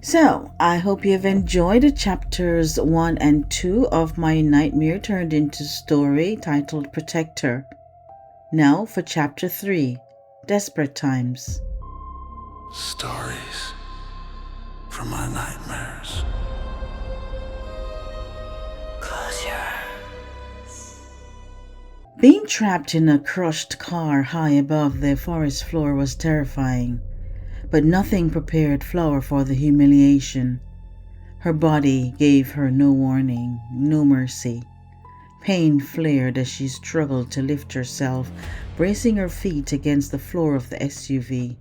So, I hope you've enjoyed the chapters 1 and 2 of my nightmare turned into story titled Protector. Now for chapter 3, Desperate Times. Stories from my nightmares. Close your eyes. Being trapped in a crushed car high above the forest floor was terrifying, but nothing prepared Flower for the humiliation. Her body gave her no warning, no mercy. Pain flared as she struggled to lift herself, bracing her feet against the floor of the SUV,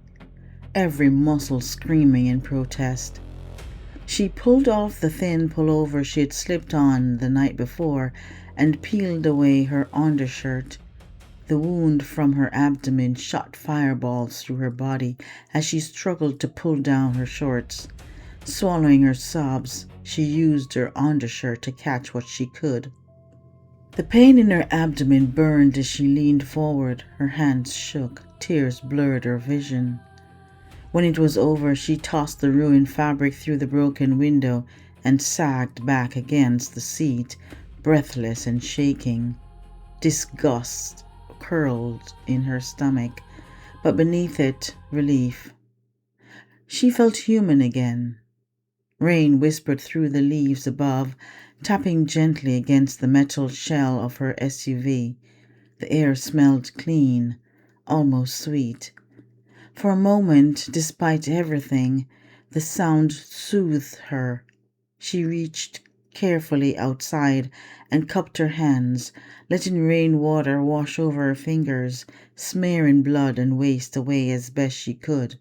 every muscle screaming in protest. She pulled off the thin pullover she had slipped on the night before and peeled away her undershirt. The wound from her abdomen shot fireballs through her body as she struggled to pull down her shorts. Swallowing her sobs, she used her undershirt to catch what she could. The pain in her abdomen burned as she leaned forward. Her hands shook, tears blurred her vision. When it was over, she tossed the ruined fabric through the broken window and sagged back against the seat, breathless and shaking. Disgust curled in her stomach, but beneath it, relief. She felt human again. Rain whispered through the leaves above, tapping gently against the metal shell of her SUV. The air smelled clean, almost sweet. For a moment, despite everything, the sound soothed her. She reached carefully outside and cupped her hands, letting rainwater wash over her fingers, smearing blood and waste away as best she could.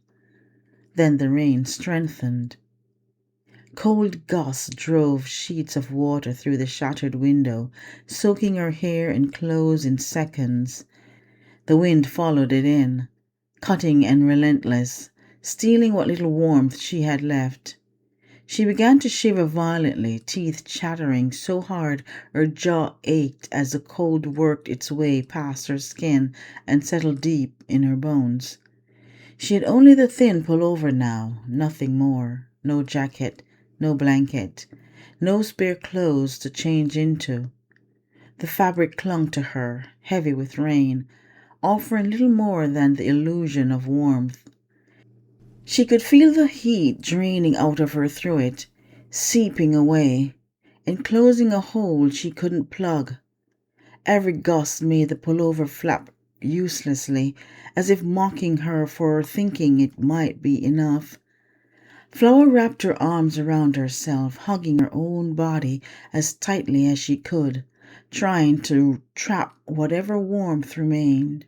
Then the rain strengthened. Cold gusts drove sheets of water through the shattered window, soaking her hair and clothes in seconds. The wind followed it in, cutting and relentless, stealing what little warmth she had left. She began to shiver violently, teeth chattering so hard her jaw ached as the cold worked its way past her skin and settled deep in her bones. She had only the thin pullover now, nothing more, no jacket, no blanket, no spare clothes to change into. The fabric clung to her, heavy with rain, offering little more than the illusion of warmth. She could feel the heat draining out of her through it, seeping away, enclosing a hole she couldn't plug. Every gust made the pullover flap uselessly, as if mocking her for thinking it might be enough. Flower wrapped her arms around herself, hugging her own body as tightly as she could, trying to trap whatever warmth remained.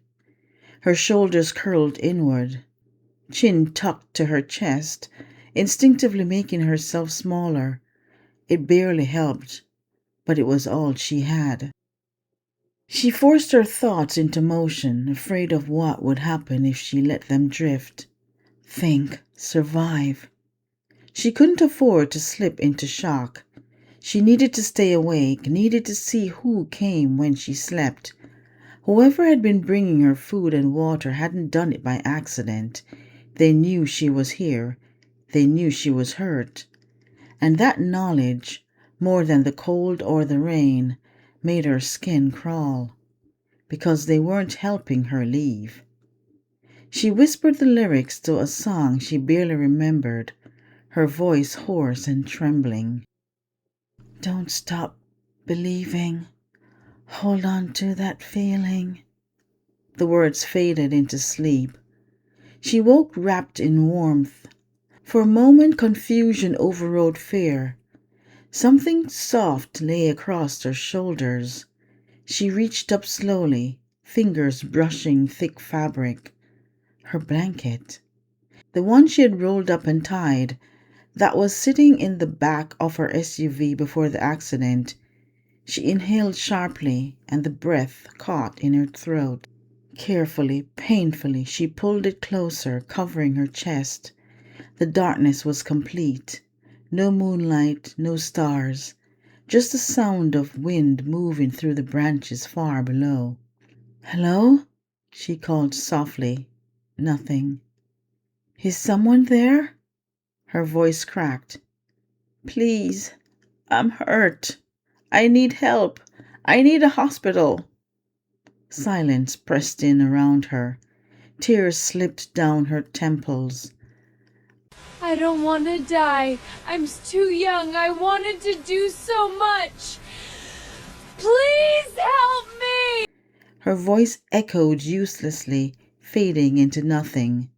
Her shoulders curled inward, chin tucked to her chest, instinctively making herself smaller. It barely helped, but it was all she had. She forced her thoughts into motion, afraid of what would happen if she let them drift. Think, survive. She couldn't afford to slip into shock. She needed to stay awake, needed to see who came when she slept. Whoever had been bringing her food and water hadn't done it by accident. They knew she was here. They knew she was hurt. And that knowledge, more than the cold or the rain, made her skin crawl, because they weren't helping her leave. She whispered the lyrics to a song she barely remembered, her voice hoarse and trembling. Don't stop believing. Hold on to that feeling. The words faded into sleep. She woke wrapped in warmth. For a moment confusion overrode fear. Something soft lay across her shoulders. She reached up slowly, fingers brushing thick fabric. Her blanket. The one she had rolled up and tied, that was sitting in the back of her SUV before the accident. She inhaled sharply, and the breath caught in her throat. Carefully, painfully, she pulled it closer, covering her chest. The darkness was complete. No moonlight, no stars, just the sound of wind moving through the branches far below. "Hello?" she called softly. Nothing. "Is someone there?" Her voice cracked. Please, I'm hurt. I need help. I need a hospital. Silence pressed in around her. Tears slipped down her temples. I don't want to die. I'm too young. I wanted to do so much. Please help me! Her voice echoed uselessly, fading into nothing.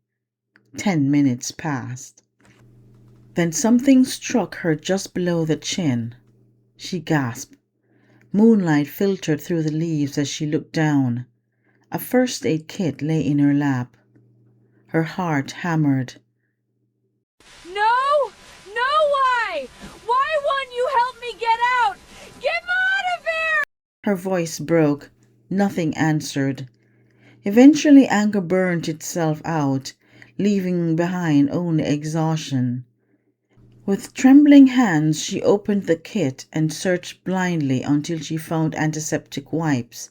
10 minutes passed. Then something struck her just below the chin. She gasped. Moonlight filtered through the leaves as she looked down. A first aid kit lay in her lap. Her heart hammered. No! No, why? Why won't you help me get out? Get me out of here! Her voice broke. Nothing answered. Eventually anger burned itself out, leaving behind only exhaustion. With trembling hands, she opened the kit and searched blindly until she found antiseptic wipes.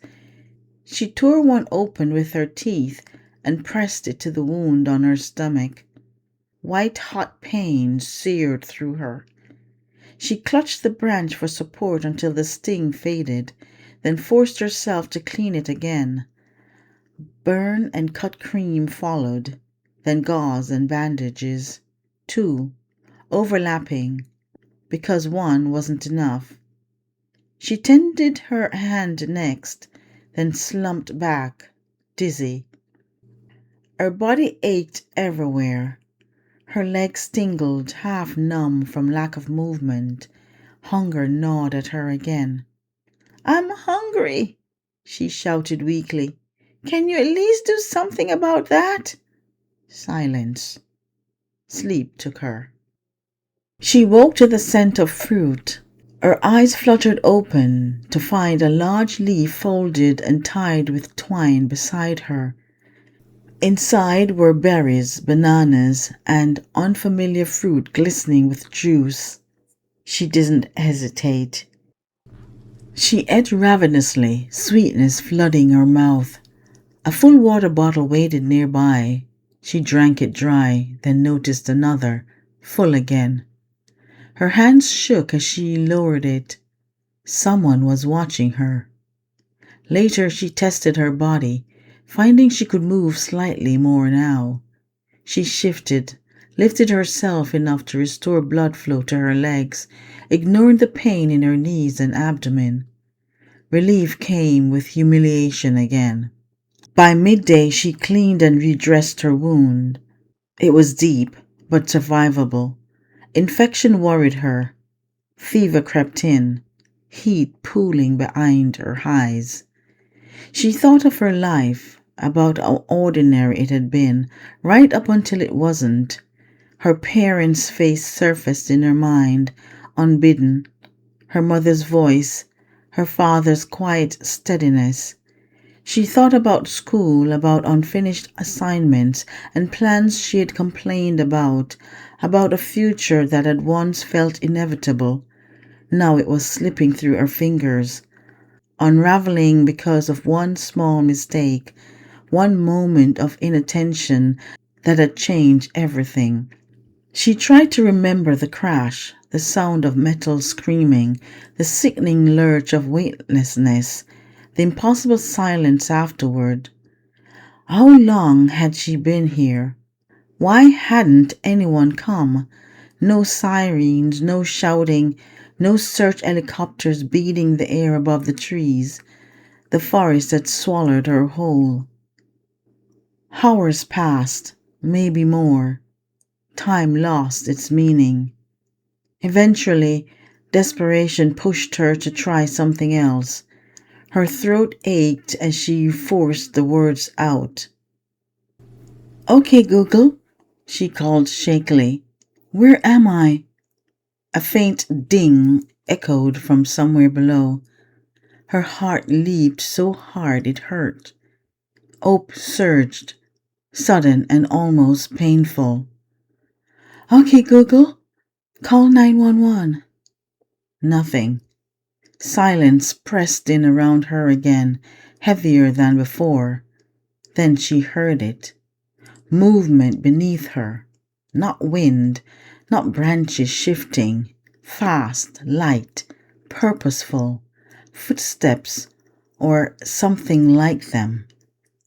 She tore one open with her teeth and pressed it to the wound on her stomach. White-hot pain seared through her. She clutched the branch for support until the sting faded, then forced herself to clean it again. Burn and cut cream followed, then gauze and bandages. 2, overlapping, because one wasn't enough. She tended her hand next, then slumped back, dizzy. Her body ached everywhere. Her legs tingled, half numb from lack of movement. Hunger gnawed at her again. I'm hungry, she shouted weakly. Can you at least do something about that? Silence. Sleep took her. She woke to the scent of fruit. Her eyes fluttered open to find a large leaf folded and tied with twine beside her. Inside were berries, bananas, and unfamiliar fruit glistening with juice. She didn't hesitate. She ate ravenously, sweetness flooding her mouth. A full water bottle waited nearby. She drank it dry, then noticed another, full again. Her hands shook as she lowered it. Someone was watching her. Later she tested her body, finding she could move slightly more now. She shifted, lifted herself enough to restore blood flow to her legs, ignoring the pain in her knees and abdomen. Relief came with humiliation again. By midday she cleaned and redressed her wound. It was deep, but survivable. Infection worried her. Fever crept in, heat pooling behind her eyes. She thought of her life, about how ordinary it had been, right up until it wasn't. Her parents' face surfaced in her mind, unbidden. Her mother's voice, her father's quiet steadiness. She thought about school, about unfinished assignments and plans she had complained about a future that had once felt inevitable. Now it was slipping through her fingers, unraveling because of one small mistake, one moment of inattention that had changed everything. She tried to remember the crash, the sound of metal screaming, the sickening lurch of weightlessness, the impossible silence afterward. How long had she been here? Why hadn't anyone come? No sirens, no shouting, no search helicopters beating the air above the trees. The forest had swallowed her whole. Hours passed, maybe more. Time lost its meaning. Eventually, desperation pushed her to try something else. Her throat ached as she forced the words out. Okay, Google, she called shakily. Where am I? A faint ding echoed from somewhere below. Her heart leaped so hard it hurt. Hope surged, sudden and almost painful. Okay, Google, call 911. Nothing. Silence pressed in around her again, heavier than before. Then she heard it. Movement beneath her. Not wind, not branches shifting, fast, light, purposeful, footsteps or something like them,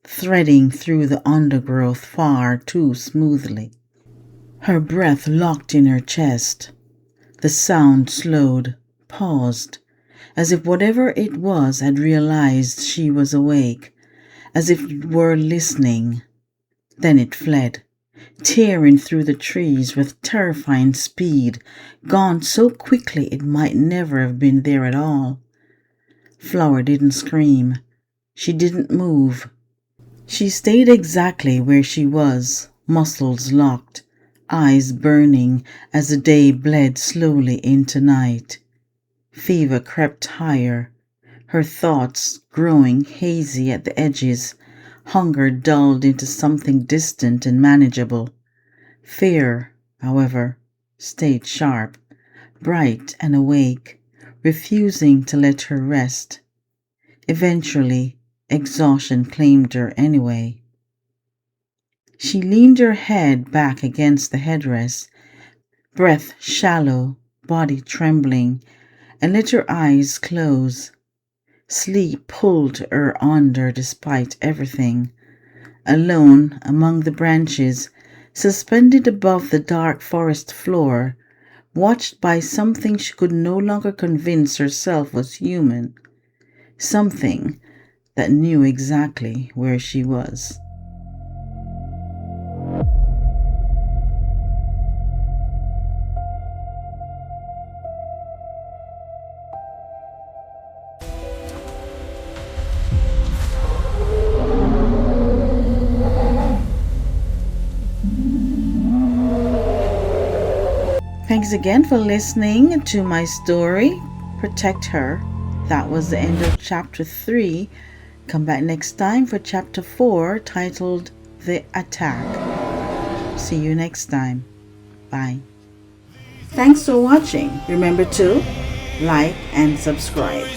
threading through the undergrowth far too smoothly. Her breath locked in her chest. The sound slowed, paused, as if whatever it was had realized she was awake, as if it were listening. Then it fled, tearing through the trees with terrifying speed, gone so quickly it might never have been there at all. Flower didn't scream. She didn't move. She stayed exactly where she was, muscles locked, eyes burning as the day bled slowly into night. Fever crept higher, her thoughts growing hazy at the edges. Hunger dulled into something distant and manageable. Fear, however, stayed sharp, bright and awake, refusing to let her rest. Eventually, exhaustion claimed her anyway. She leaned her head back against the headrest, breath shallow, body trembling, and let her eyes close. Sleep pulled her under despite everything. Alone among the branches, suspended above the dark forest floor, watched by something she could no longer convince herself was human. Something that knew exactly where she was. Thanks again for listening to my story, Protect Her. That was the end of chapter 3. Come back next time for chapter 4, titled The Attack. See you next time. Bye. Thanks for watching. Remember to like and subscribe.